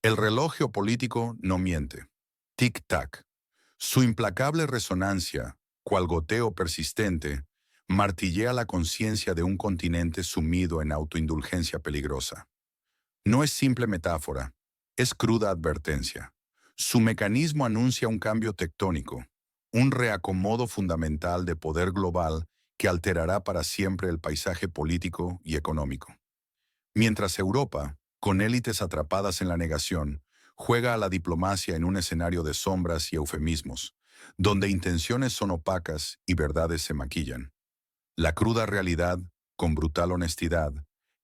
El reloj geopolítico no miente. Tic-tac. Su implacable resonancia, cual goteo persistente, martillea la conciencia de un continente sumido en autoindulgencia peligrosa. No es simple metáfora, es cruda advertencia. Su mecanismo anuncia un cambio tectónico, un reacomodo fundamental de poder global que alterará para siempre el paisaje político y económico. Mientras Europa, con élites atrapadas en la negación, juega a la diplomacia en un escenario de sombras y eufemismos, donde intenciones son opacas y verdades se maquillan. La cruda realidad, con brutal honestidad,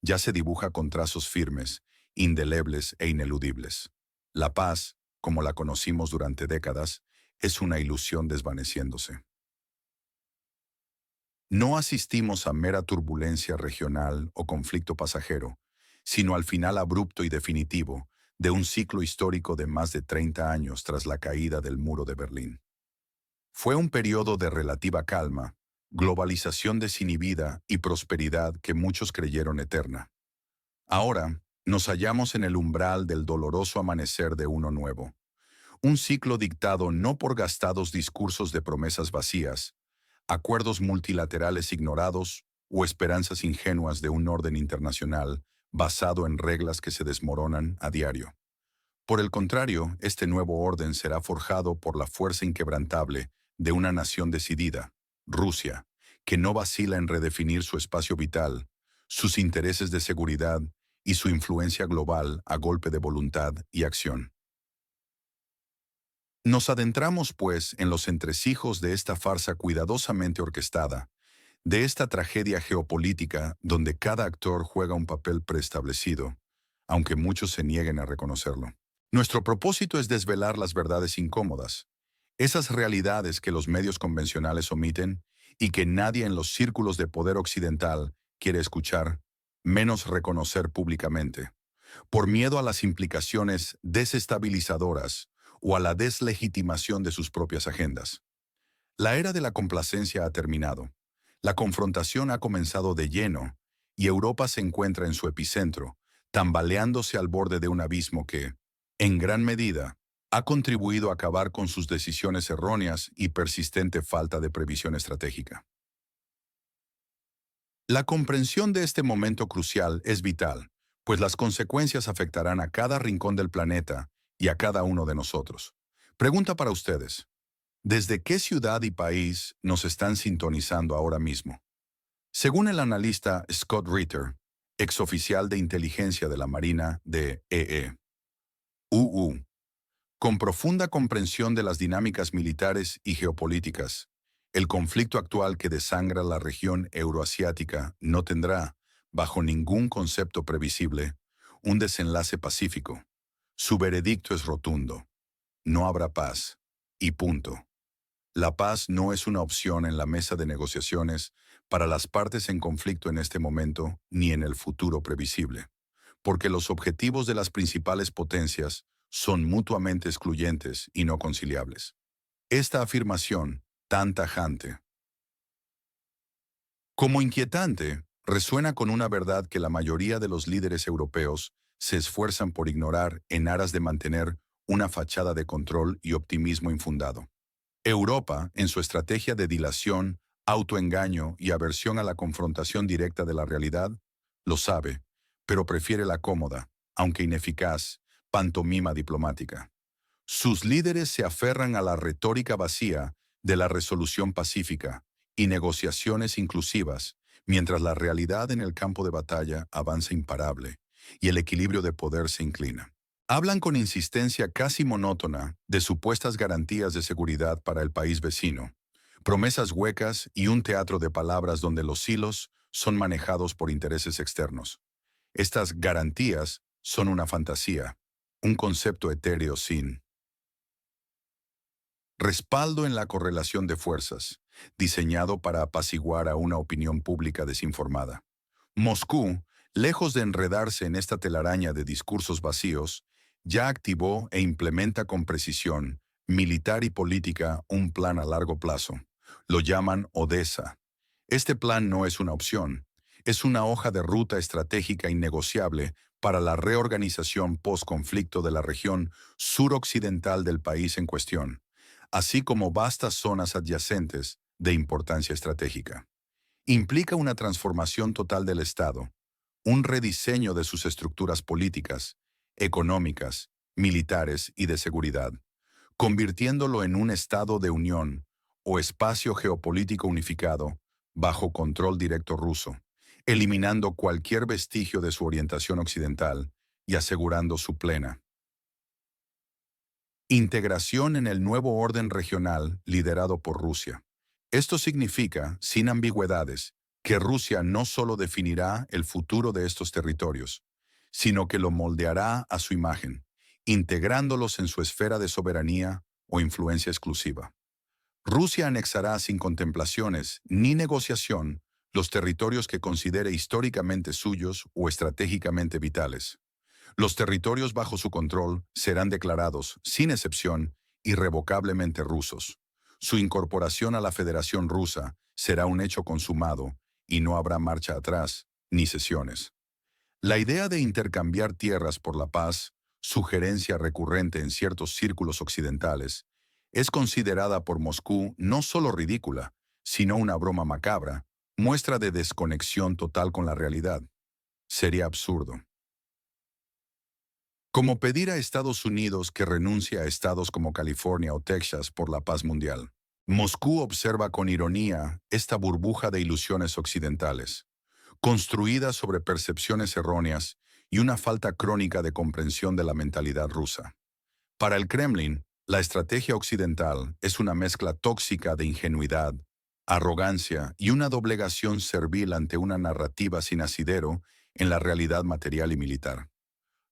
ya se dibuja con trazos firmes, indelebles e ineludibles. La paz, como la conocimos durante décadas, es una ilusión desvaneciéndose. No asistimos a mera turbulencia regional o conflicto pasajero, sino al final abrupto y definitivo de un ciclo histórico de más de 30 años tras la caída del muro de Berlín. Fue un periodo de relativa calma, globalización desinhibida y prosperidad que muchos creyeron eterna. Ahora, nos hallamos en el umbral del doloroso amanecer de uno nuevo, un ciclo dictado no por gastados discursos de promesas vacías, acuerdos multilaterales ignorados o esperanzas ingenuas de un orden internacional basado en reglas que se desmoronan a diario. Por el contrario, este nuevo orden será forjado por la fuerza inquebrantable de una nación decidida, Rusia, que no vacila en redefinir su espacio vital, sus intereses de seguridad y su influencia global a golpe de voluntad y acción. Nos adentramos, pues, en los entresijos de esta farsa cuidadosamente orquestada, de esta tragedia geopolítica donde cada actor juega un papel preestablecido, aunque muchos se nieguen a reconocerlo. Nuestro propósito es desvelar las verdades incómodas, esas realidades que los medios convencionales omiten y que nadie en los círculos de poder occidental quiere escuchar, menos reconocer públicamente, por miedo a las implicaciones desestabilizadoras o a la deslegitimación de sus propias agendas. La era de la complacencia ha terminado. La confrontación ha comenzado de lleno y Europa se encuentra en su epicentro, tambaleándose al borde de un abismo que, en gran medida, ha contribuido a acabar con sus decisiones erróneas y persistente falta de previsión estratégica. La comprensión de este momento crucial es vital, pues las consecuencias afectarán a cada rincón del planeta y a cada uno de nosotros. Pregunta para ustedes: ¿desde qué ciudad y país nos están sintonizando ahora mismo? Según el analista Scott Ritter, exoficial de inteligencia de la Marina de EE, con profunda comprensión de las dinámicas militares y geopolíticas, el conflicto actual que desangra la región euroasiática no tendrá, bajo ningún concepto previsible, un desenlace pacífico. Su veredicto es rotundo: no habrá paz, y punto. La paz no es una opción en la mesa de negociaciones para las partes en conflicto en este momento ni en el futuro previsible, porque los objetivos de las principales potencias son mutuamente excluyentes y no conciliables. Esta afirmación, tan tajante como inquietante, resuena con una verdad que la mayoría de los líderes europeos se esfuerzan por ignorar en aras de mantener una fachada de control y optimismo infundado. Europa, en su estrategia de dilación, autoengaño y aversión a la confrontación directa de la realidad, lo sabe, pero prefiere la cómoda, aunque ineficaz, pantomima diplomática. Sus líderes se aferran a la retórica vacía de la resolución pacífica y negociaciones inclusivas, mientras la realidad en el campo de batalla avanza imparable y el equilibrio de poder se inclina. Hablan con insistencia casi monótona de supuestas garantías de seguridad para el país vecino, promesas huecas y un teatro de palabras donde los hilos son manejados por intereses externos. Estas garantías son una fantasía, un concepto etéreo sin respaldo en la correlación de fuerzas, diseñado para apaciguar a una opinión pública desinformada. Moscú, lejos de enredarse en esta telaraña de discursos vacíos, ya activó e implementa con precisión, militar y política, un plan a largo plazo. Lo llaman Odessa. Este plan no es una opción, es una hoja de ruta estratégica innegociable para la reorganización post-conflicto de la región suroccidental del país en cuestión, así como vastas zonas adyacentes de importancia estratégica. Implica una transformación total del Estado, un rediseño de sus estructuras políticas, económicas, militares y de seguridad, convirtiéndolo en un estado de unión o espacio geopolítico unificado bajo control directo ruso, eliminando cualquier vestigio de su orientación occidental y asegurando su plena integración en el nuevo orden regional liderado por Rusia. Esto significa, sin ambigüedades, que Rusia no solo definirá el futuro de estos territorios, sino que lo moldeará a su imagen, integrándolos en su esfera de soberanía o influencia exclusiva. Rusia anexará sin contemplaciones ni negociación los territorios que considere históricamente suyos o estratégicamente vitales. Los territorios bajo su control serán declarados, sin excepción, irrevocablemente rusos. Su incorporación a la Federación Rusa será un hecho consumado y no habrá marcha atrás ni cesiones. La idea de intercambiar tierras por la paz, sugerencia recurrente en ciertos círculos occidentales, es considerada por Moscú no solo ridícula, sino una broma macabra, muestra de desconexión total con la realidad. Sería absurdo. Como pedir a Estados Unidos que renuncie a estados como California o Texas por la paz mundial. Moscú observa con ironía esta burbuja de ilusiones occidentales, construida sobre percepciones erróneas y una falta crónica de comprensión de la mentalidad rusa. Para el Kremlin, la estrategia occidental es una mezcla tóxica de ingenuidad, arrogancia y una doblegación servil ante una narrativa sin asidero en la realidad material y militar.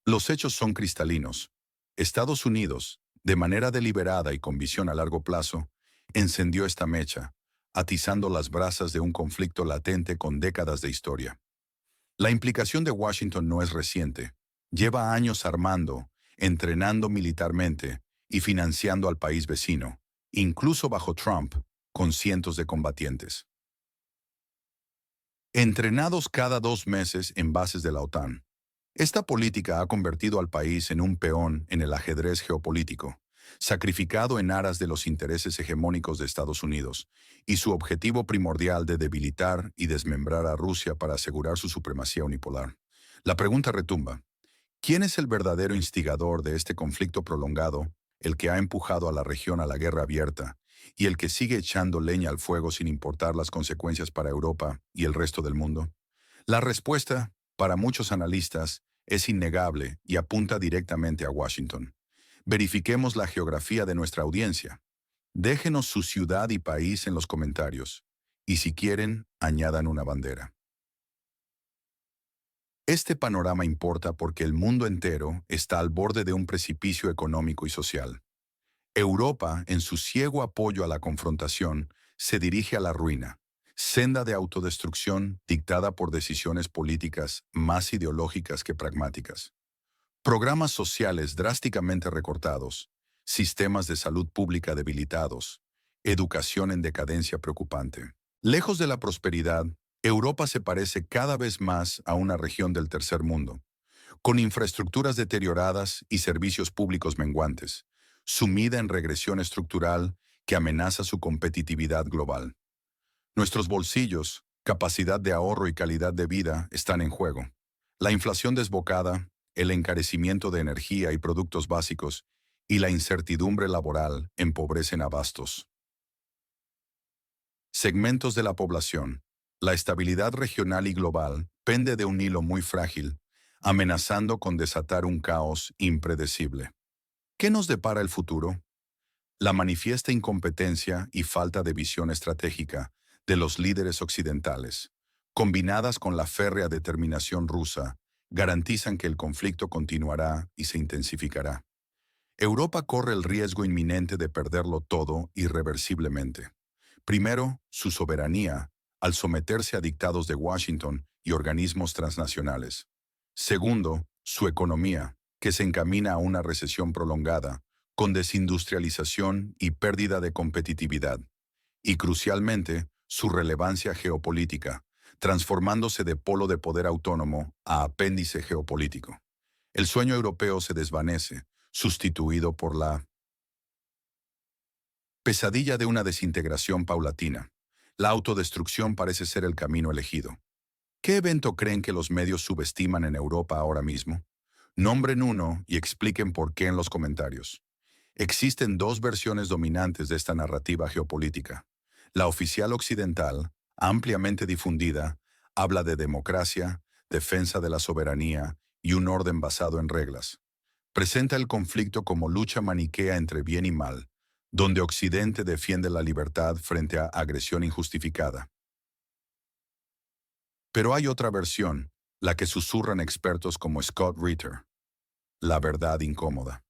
Los hechos son cristalinos. Estados Unidos, de manera deliberada y con visión a largo plazo, encendió esta mecha, atizando las brasas de un conflicto latente con décadas de historia. La implicación de Washington no es reciente. Lleva años armando, entrenando militarmente y financiando al país vecino, incluso bajo Trump, con cientos de combatientes. Entrenados cada 2 meses en bases de la OTAN. Esta política ha convertido al país en un peón en el ajedrez geopolítico, sacrificado en aras de los intereses hegemónicos de Estados Unidos, y su objetivo primordial de debilitar y desmembrar a Rusia para asegurar su supremacía unipolar. La pregunta retumba: ¿quién es el verdadero instigador de este conflicto prolongado, el que ha empujado a la región a la guerra abierta, y el que sigue echando leña al fuego sin importar las consecuencias para Europa y el resto del mundo? La respuesta, para muchos analistas, es innegable y apunta directamente a Washington. Verifiquemos la geografía de nuestra audiencia. Déjenos su ciudad y país en los comentarios, y si quieren, añadan una bandera. Este panorama importa porque el mundo entero está al borde de un precipicio económico y social. Europa, en su ciego apoyo a la confrontación, se dirige a la ruina, senda de autodestrucción dictada por decisiones políticas más ideológicas que pragmáticas. Programas sociales drásticamente recortados, sistemas de salud pública debilitados, educación en decadencia preocupante. Lejos de la prosperidad, Europa se parece cada vez más a una región del tercer mundo, con infraestructuras deterioradas y servicios públicos menguantes, sumida en regresión estructural que amenaza su competitividad global. Nuestros bolsillos, capacidad de ahorro y calidad de vida están en juego. La inflación desbocada, el encarecimiento de energía y productos básicos y la incertidumbre laboral empobrecen abastos. Segmentos de la población. La estabilidad regional y global pende de un hilo muy frágil, amenazando con desatar un caos impredecible. ¿Qué nos depara el futuro? La manifiesta incompetencia y falta de visión estratégica de los líderes occidentales, combinadas con la férrea determinación rusa, garantizan que el conflicto continuará y se intensificará. Europa corre el riesgo inminente de perderlo todo irreversiblemente. Primero, su soberanía, al someterse a dictados de Washington y organismos transnacionales. Segundo, su economía, que se encamina a una recesión prolongada, con desindustrialización y pérdida de competitividad. Y crucialmente, su relevancia geopolítica, transformándose de polo de poder autónomo a apéndice geopolítico. El sueño europeo se desvanece, sustituido por la pesadilla de una desintegración paulatina. La autodestrucción parece ser el camino elegido. ¿Qué evento creen que los medios subestiman en Europa ahora mismo? Nombren uno y expliquen por qué en los comentarios. Existen dos versiones dominantes de esta narrativa geopolítica. La oficial occidental, ampliamente difundida, habla de democracia, defensa de la soberanía y un orden basado en reglas. Presenta el conflicto como lucha maniquea entre bien y mal, donde Occidente defiende la libertad frente a agresión injustificada. Pero hay otra versión, la que susurran expertos como Scott Ritter, la verdad incómoda.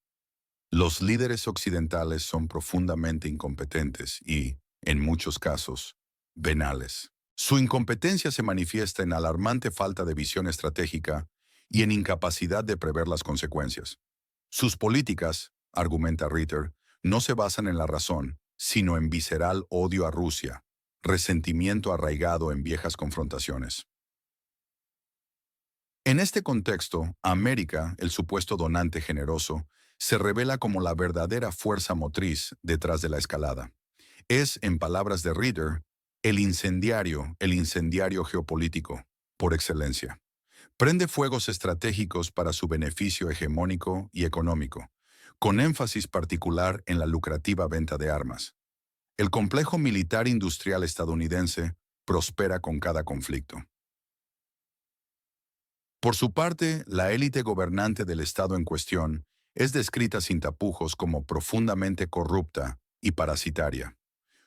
Los líderes occidentales son profundamente incompetentes y, en muchos casos, venales. Su incompetencia se manifiesta en alarmante falta de visión estratégica y en incapacidad de prever las consecuencias. Sus políticas, argumenta Ritter, no se basan en la razón, sino en visceral odio a Rusia, resentimiento arraigado en viejas confrontaciones. En este contexto, América, el supuesto donante generoso, se revela como la verdadera fuerza motriz detrás de la escalada. Es, en palabras de Reader, el incendiario geopolítico, por excelencia. Prende fuegos estratégicos para su beneficio hegemónico y económico, con énfasis particular en la lucrativa venta de armas. El complejo militar industrial estadounidense prospera con cada conflicto. Por su parte, la élite gobernante del Estado en cuestión es descrita sin tapujos como profundamente corrupta y parasitaria.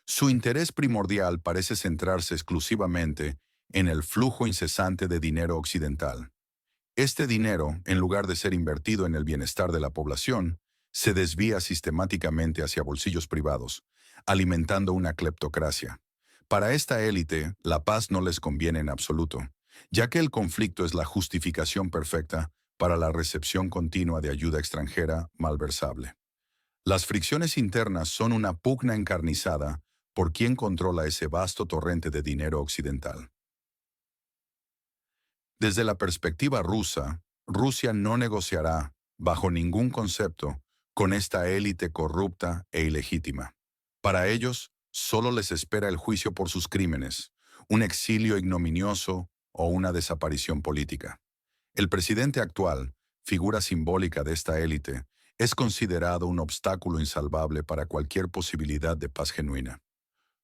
Su interés primordial parece centrarse exclusivamente en el flujo incesante de dinero occidental. Este dinero, en lugar de ser invertido en el bienestar de la población, se desvía sistemáticamente hacia bolsillos privados, alimentando una cleptocracia. Para esta élite, la paz no les conviene en absoluto, ya que el conflicto es la justificación perfecta para la recepción continua de ayuda extranjera malversable. Las fricciones internas son una pugna encarnizada por quién controla ese vasto torrente de dinero occidental. Desde la perspectiva rusa, Rusia no negociará, bajo ningún concepto, con esta élite corrupta e ilegítima. Para ellos, solo les espera el juicio por sus crímenes, un exilio ignominioso o una desaparición política. El presidente actual, figura simbólica de esta élite, es considerado un obstáculo insalvable para cualquier posibilidad de paz genuina.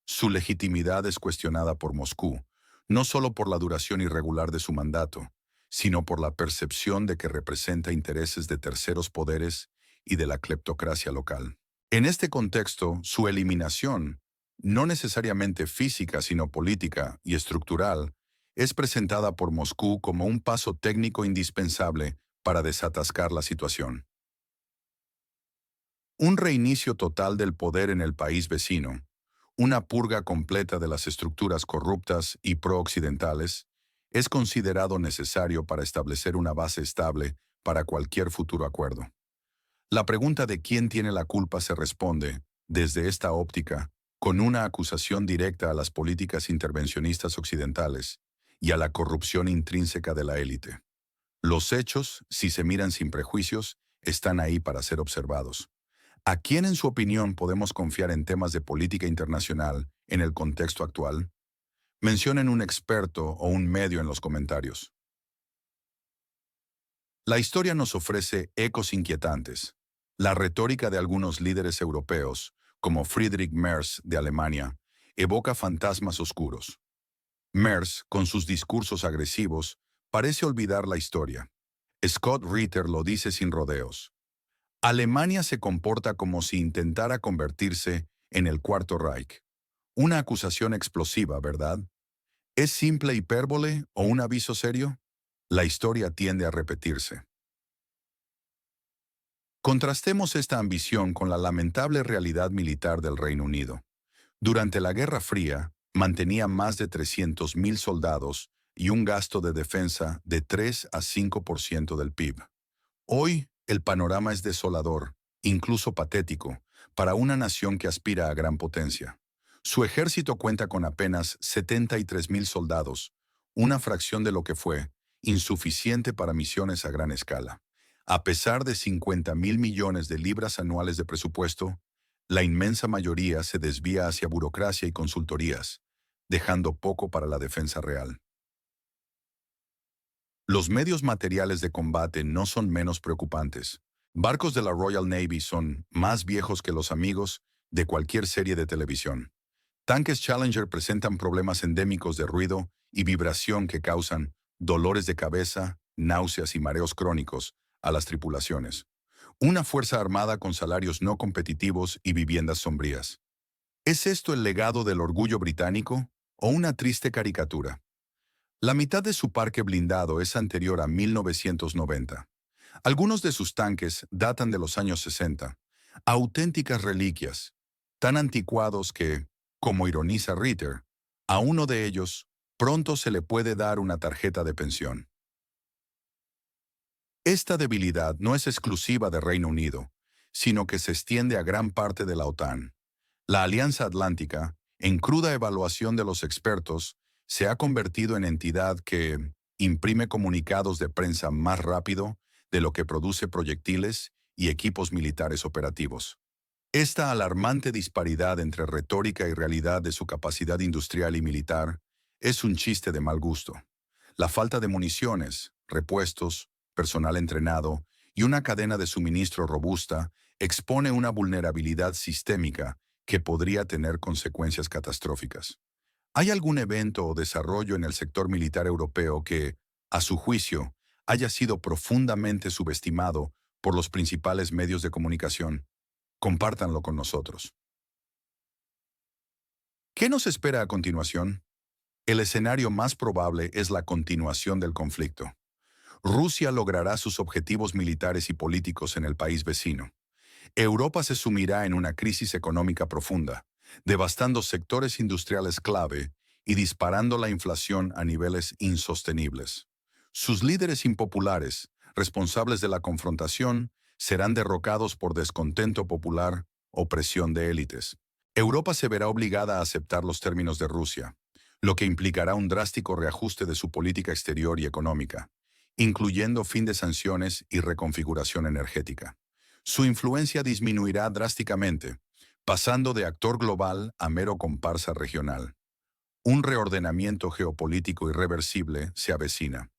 Su legitimidad es cuestionada por Moscú, no solo por la duración irregular de su mandato, sino por la percepción de que representa intereses de terceros poderes y de la cleptocracia local. En este contexto, su eliminación, no necesariamente física sino política y estructural, es presentada por Moscú como un paso técnico indispensable para desatascar la situación. Un reinicio total del poder en el país vecino, una purga completa de las estructuras corruptas y pro-occidentales, es considerado necesario para establecer una base estable para cualquier futuro acuerdo. La pregunta de quién tiene la culpa se responde, desde esta óptica, con una acusación directa a las políticas intervencionistas occidentales y a la corrupción intrínseca de la élite. Los hechos, si se miran sin prejuicios, están ahí para ser observados. ¿A quién en su opinión podemos confiar en temas de política internacional en el contexto actual? Mencionen un experto o un medio en los comentarios. La historia nos ofrece ecos inquietantes. La retórica de algunos líderes europeos, como Friedrich Merz de Alemania, evoca fantasmas oscuros. Merz, con sus discursos agresivos, parece olvidar la historia. Scott Ritter lo dice sin rodeos. Alemania se comporta como si intentara convertirse en el Cuarto Reich. Una acusación explosiva, ¿verdad? ¿Es simple hipérbole o un aviso serio? La historia tiende a repetirse. Contrastemos esta ambición con la lamentable realidad militar del Reino Unido. Durante la Guerra Fría, mantenía más de 300.000 soldados y un gasto de defensa de 3 a 5% del PIB. Hoy, el panorama es desolador, incluso patético, para una nación que aspira a gran potencia. Su ejército cuenta con apenas 73.000 soldados, una fracción de lo que fue, insuficiente para misiones a gran escala. A pesar de 50.000 millones de libras anuales de presupuesto, la inmensa mayoría se desvía hacia burocracia y consultorías, dejando poco para la defensa real. Los medios materiales de combate no son menos preocupantes. Barcos de la Royal Navy son más viejos que los amigos de cualquier serie de televisión. Tanques Challenger presentan problemas endémicos de ruido y vibración que causan dolores de cabeza, náuseas y mareos crónicos a las tripulaciones. Una fuerza armada con salarios no competitivos y viviendas sombrías. ¿Es esto el legado del orgullo británico o una triste caricatura? La mitad de su parque blindado es anterior a 1990. Algunos de sus tanques datan de los años 60, auténticas reliquias, tan anticuados que, como ironiza Ritter, a uno de ellos pronto se le puede dar una tarjeta de pensión. Esta debilidad no es exclusiva de Reino Unido, sino que se extiende a gran parte de la OTAN. La Alianza Atlántica, en cruda evaluación de los expertos, se ha convertido en entidad que imprime comunicados de prensa más rápido de lo que produce proyectiles y equipos militares operativos. Esta alarmante disparidad entre retórica y realidad de su capacidad industrial y militar es un chiste de mal gusto. La falta de municiones, repuestos, personal entrenado y una cadena de suministro robusta expone una vulnerabilidad sistémica que podría tener consecuencias catastróficas. ¿Hay algún evento o desarrollo en el sector militar europeo que, a su juicio, haya sido profundamente subestimado por los principales medios de comunicación? Compártanlo con nosotros. ¿Qué nos espera a continuación? El escenario más probable es la continuación del conflicto. Rusia logrará sus objetivos militares y políticos en el país vecino. Europa se sumirá en una crisis económica profunda, devastando sectores industriales clave y disparando la inflación a niveles insostenibles. Sus líderes impopulares, responsables de la confrontación, serán derrocados por descontento popular o presión de élites. Europa se verá obligada a aceptar los términos de Rusia, lo que implicará un drástico reajuste de su política exterior y económica, incluyendo fin de sanciones y reconfiguración energética. Su influencia disminuirá drásticamente, pasando de actor global a mero comparsa regional. Un reordenamiento geopolítico irreversible se avecina.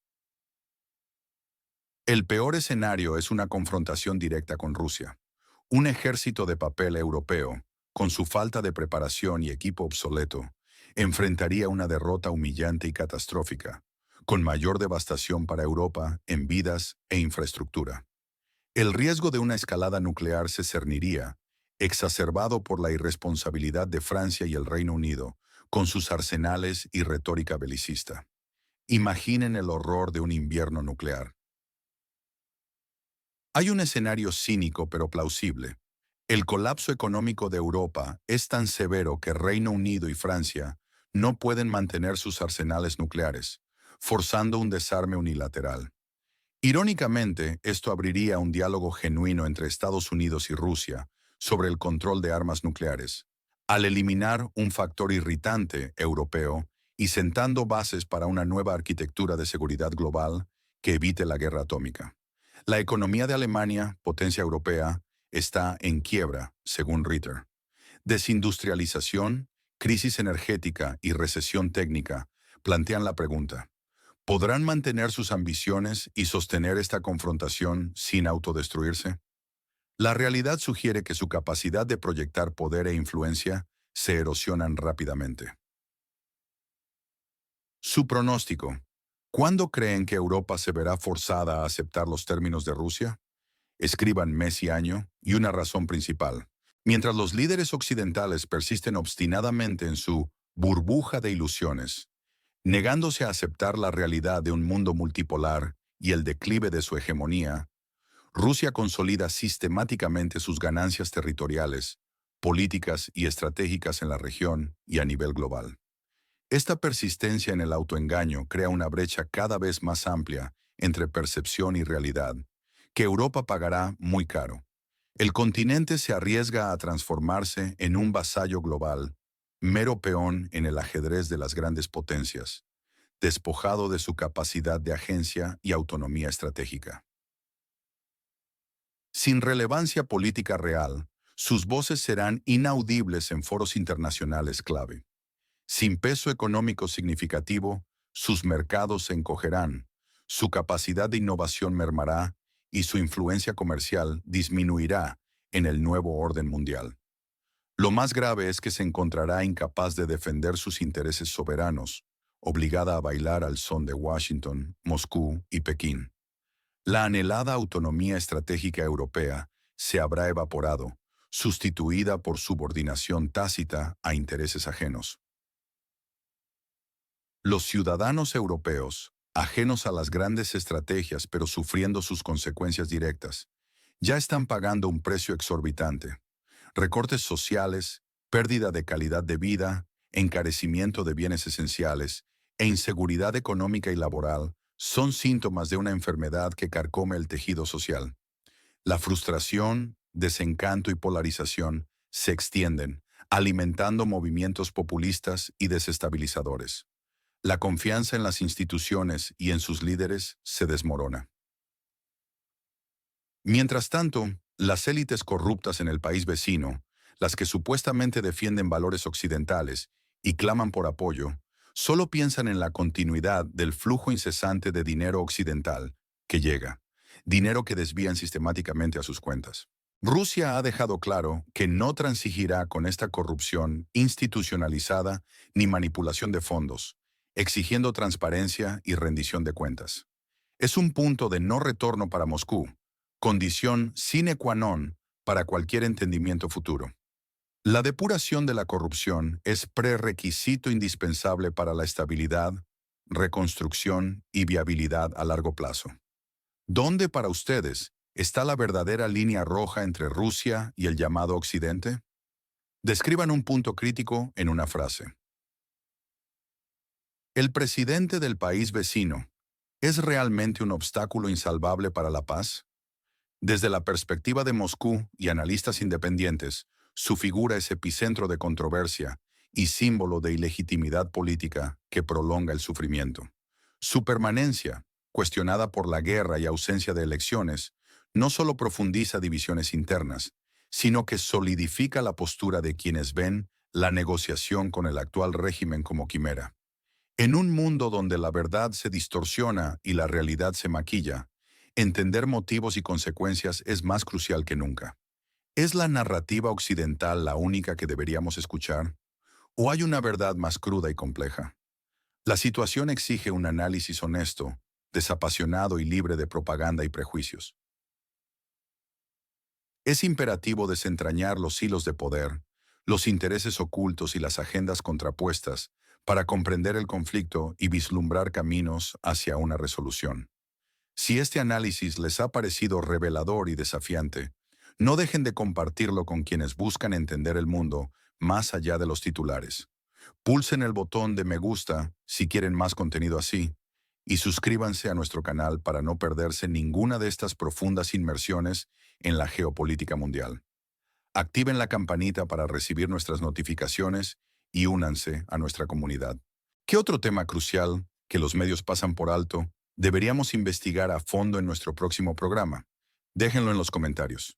El peor escenario es una confrontación directa con Rusia. Un ejército de papel europeo, con su falta de preparación y equipo obsoleto, enfrentaría una derrota humillante y catastrófica, con mayor devastación para Europa en vidas e infraestructura. El riesgo de una escalada nuclear se cerniría, exacerbado por la irresponsabilidad de Francia y el Reino Unido, con sus arsenales y retórica belicista. Imaginen el horror de un invierno nuclear. Hay un escenario cínico pero plausible. El colapso económico de Europa es tan severo que Reino Unido y Francia no pueden mantener sus arsenales nucleares, forzando un desarme unilateral. Irónicamente, esto abriría un diálogo genuino entre Estados Unidos y Rusia sobre el control de armas nucleares, al eliminar un factor irritante europeo y sentando bases para una nueva arquitectura de seguridad global que evite la guerra atómica. La economía de Alemania, potencia europea, está en quiebra, según Ritter. Desindustrialización, crisis energética y recesión técnica plantean la pregunta: ¿podrán mantener sus ambiciones y sostener esta confrontación sin autodestruirse? La realidad sugiere que su capacidad de proyectar poder e influencia se erosionan rápidamente. Su pronóstico: ¿cuándo creen que Europa se verá forzada a aceptar los términos de Rusia? Escriban mes y año y una razón principal. Mientras los líderes occidentales persisten obstinadamente en su burbuja de ilusiones, negándose a aceptar la realidad de un mundo multipolar y el declive de su hegemonía, Rusia consolida sistemáticamente sus ganancias territoriales, políticas y estratégicas en la región y a nivel global. Esta persistencia en el autoengaño crea una brecha cada vez más amplia entre percepción y realidad, que Europa pagará muy caro. El continente se arriesga a transformarse en un vasallo global, mero peón en el ajedrez de las grandes potencias, despojado de su capacidad de agencia y autonomía estratégica. Sin relevancia política real, sus voces serán inaudibles en foros internacionales clave. Sin peso económico significativo, sus mercados se encogerán, su capacidad de innovación mermará y su influencia comercial disminuirá en el nuevo orden mundial. Lo más grave es que se encontrará incapaz de defender sus intereses soberanos, obligada a bailar al son de Washington, Moscú y Pekín. La anhelada autonomía estratégica europea se habrá evaporado, sustituida por subordinación tácita a intereses ajenos. Los ciudadanos europeos, ajenos a las grandes estrategias pero sufriendo sus consecuencias directas, ya están pagando un precio exorbitante. Recortes sociales, pérdida de calidad de vida, encarecimiento de bienes esenciales e inseguridad económica y laboral son síntomas de una enfermedad que carcome el tejido social. La frustración, desencanto y polarización se extienden, alimentando movimientos populistas y desestabilizadores. La confianza en las instituciones y en sus líderes se desmorona. Mientras tanto, las élites corruptas en el país vecino, las que supuestamente defienden valores occidentales y claman por apoyo, solo piensan en la continuidad del flujo incesante de dinero occidental que llega, dinero que desvían sistemáticamente a sus cuentas. Rusia ha dejado claro que no transigirá con esta corrupción institucionalizada ni manipulación de fondos, exigiendo transparencia y rendición de cuentas. Es un punto de no retorno para Moscú, condición sine qua non para cualquier entendimiento futuro. La depuración de la corrupción es prerequisito indispensable para la estabilidad, reconstrucción y viabilidad a largo plazo. ¿Dónde para ustedes está la verdadera línea roja entre Rusia y el llamado Occidente? Describan un punto crítico en una frase. ¿El presidente del país vecino es realmente un obstáculo insalvable para la paz? Desde la perspectiva de Moscú y analistas independientes, su figura es epicentro de controversia y símbolo de ilegitimidad política que prolonga el sufrimiento. Su permanencia, cuestionada por la guerra y ausencia de elecciones, no solo profundiza divisiones internas, sino que solidifica la postura de quienes ven la negociación con el actual régimen como quimera. En un mundo donde la verdad se distorsiona y la realidad se maquilla, entender motivos y consecuencias es más crucial que nunca. ¿Es la narrativa occidental la única que deberíamos escuchar? ¿O hay una verdad más cruda y compleja? La situación exige un análisis honesto, desapasionado y libre de propaganda y prejuicios. Es imperativo desentrañar los hilos de poder, los intereses ocultos y las agendas contrapuestas para comprender el conflicto y vislumbrar caminos hacia una resolución. Si este análisis les ha parecido revelador y desafiante, no dejen de compartirlo con quienes buscan entender el mundo más allá de los titulares. Pulsen el botón de me gusta si quieren más contenido así y suscríbanse a nuestro canal para no perderse ninguna de estas profundas inmersiones en la geopolítica mundial. Activen la campanita para recibir nuestras notificaciones y únanse a nuestra comunidad. ¿Qué otro tema crucial que los medios pasan por alto deberíamos investigar a fondo en nuestro próximo programa? Déjenlo en los comentarios.